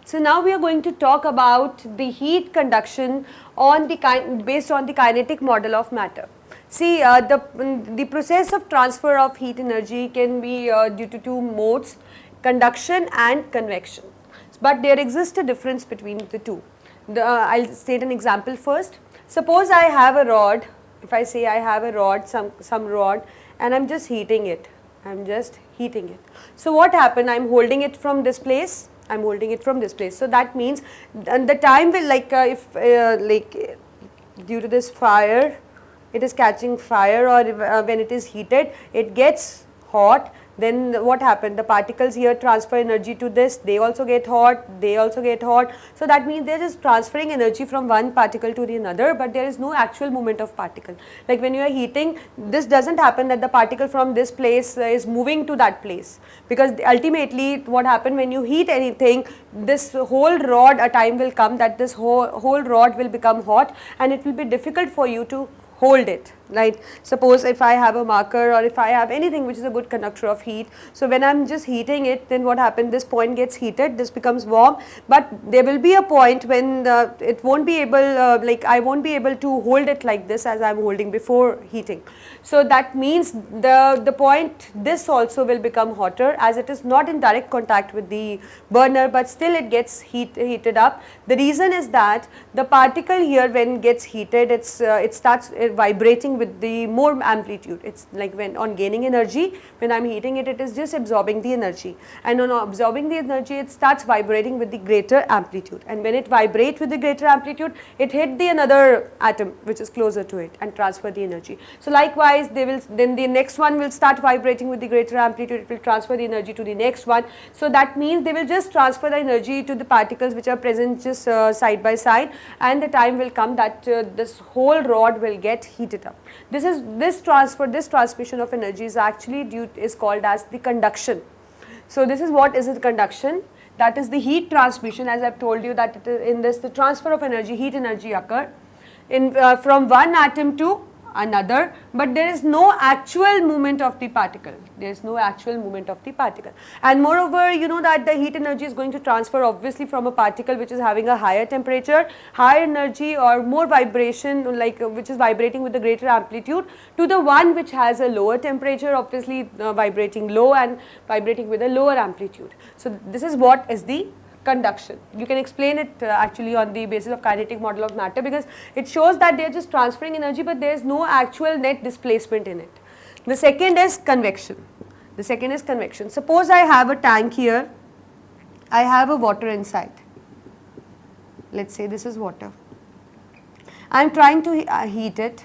So now we are going to talk about the heat conduction on based on the kinetic model of matter. See, the process of transfer of heat energy can be due to two modes, conduction and convection. But there exists a difference between the two. I'll state an example first. Suppose I have a rod. If I say I have a rod, some rod, and I'm just heating it. I'm just heating it. So what happened? I'm holding it from this place. I'm holding it from this place. So that means the time will if due to this fire, it is catching fire, or when it is heated, it gets hot. Then what happened? The particles here transfer energy to this, they also get hot, they also get hot. So that means they are just transferring energy from one particle to the another, but there is no actual movement of particle. Like when you are heating, this doesn't happen that the particle from this place is moving to that place, because ultimately what happened when you heat anything, this whole rod, a time will come that this whole rod will become hot, and it will be difficult for you to hold it, right? Suppose if I have a marker, or if I have anything which is a good conductor of heat, so when I'm just heating it, then what happens, this point gets heated, this becomes warm, but there will be a point when it won't be able, I won't be able to hold it like this as I'm holding before heating. So that means the point, this also will become hotter, as it is not in direct contact with the burner, but still it gets heated up. The reason is that the particle here, when it gets heated, it starts vibrating with the more amplitude. It's like when on gaining energy, when I'm heating it, it is just absorbing the energy, and on absorbing the energy, it starts vibrating with the greater amplitude, and when it vibrates with the greater amplitude, it hit the another atom which is closer to it and transfer the energy. So likewise, then the next one will start vibrating with the greater amplitude, it will transfer the energy to the next one. So that means they will just transfer the energy to the particles which are present just side by side, and the time will come that this whole rod will get heated up. This transmission of energy is actually is called as the conduction. So this is what is the conduction. That is the heat transmission, as I've told you that in this the transfer of energy, heat energy occur from one atom to another, but there is no actual movement of the particle. There is no actual movement of the particle. And moreover, you know that the heat energy is going to transfer obviously from a particle which is having a higher temperature, higher energy, or more vibration, which is vibrating with a greater amplitude, to the one which has a lower temperature, obviously vibrating low and vibrating with a lower amplitude. So this is what is the conduction. You can explain it actually on the basis of kinetic model of matter, because it shows that they are just transferring energy, but there is no actual net displacement in it. The second is convection. The second is convection. Suppose I have a tank here, I have a water inside. Let's say this is water. I am trying to heat it.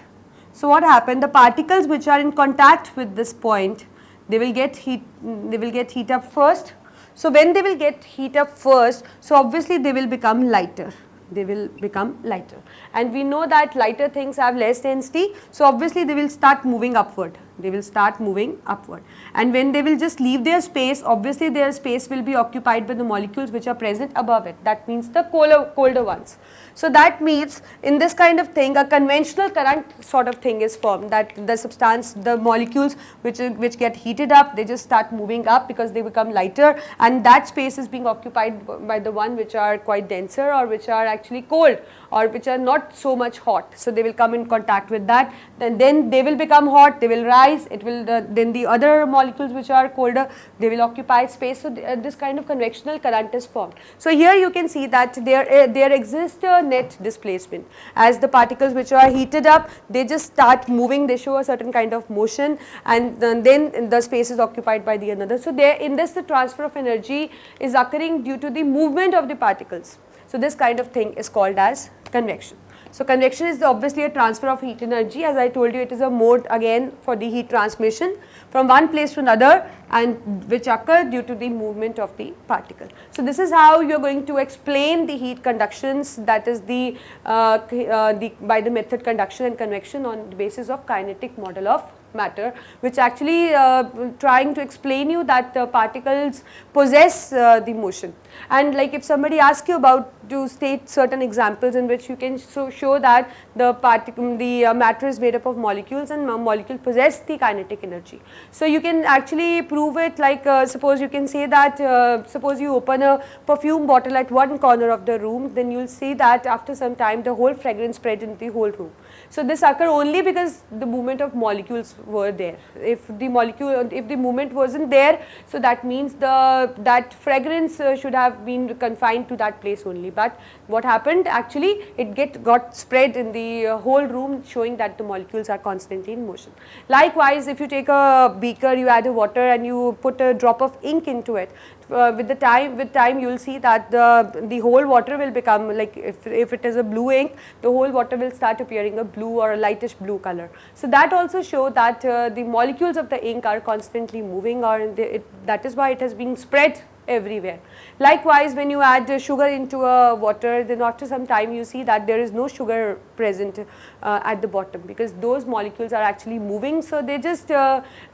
So what happened? The particles which are in contact with this point, they will get heat up first. So when they will get heat up first, so obviously they will become lighter. They will become lighter, and we know that lighter things have less density, so obviously they will start moving upward. They will start moving upward, and when they will just leave their space, obviously their space will be occupied by the molecules which are present above it. That means the colder ones. So that means in this kind of thing, a conventional current sort of thing is formed, that the substance, the molecules which get heated up, they just start moving up because they become lighter, and that space is being occupied by the one which are quite denser, or which are actually cold, or which are not so much hot. So they will come in contact with that, then they will become hot, they will rise, it will then the other molecules which are colder, they will occupy space. So this kind of convectional current is formed. So here you can see that there exists a net displacement, as the particles which are heated up, they just start moving, they show a certain kind of motion, and then the space is occupied by the another. So there in this, the transfer of energy is occurring due to the movement of the particles. So this kind of thing is called as convection. So convection is obviously a transfer of heat energy. As I told you, it is a mode again for the heat transmission from one place to another, and which occur due to the movement of the particle. So this is how you are going to explain the heat conductions, that is by the method conduction and convection on the basis of kinetic model of matter, which actually trying to explain you that particles possess the motion. And like if somebody asks you about to state certain examples in which you can show that the matter is made up of molecules and molecule possess the kinetic energy. So you can actually prove it, like suppose you can say that suppose you open a perfume bottle at one corner of the room, then you will see that after some time the whole fragrance spread into the whole room. So this occur only because the movement of molecules were there. If the movement wasn't there, so that means that fragrance should have been confined to that place only. But what happened, actually it got spread in the whole room, showing that the molecules are constantly in motion. Likewise, if you take a beaker, you add a water and you put a drop of ink into it, with time you will see that the whole water will become, like if it is a blue ink, the whole water will start appearing a blue or a lightish blue color. So that also show that the molecules of the ink are constantly moving, or that is why it has been spread everywhere. Likewise, when you add sugar into a water, then after some time you see that there is no sugar present at the bottom, because those molecules are actually moving, so they just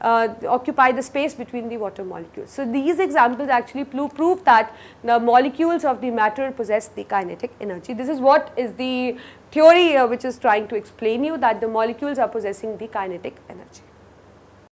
occupy the space between the water molecules. So these examples actually prove that the molecules of the matter possess the kinetic energy. This is what is the theory which is trying to explain you that the molecules are possessing the kinetic energy.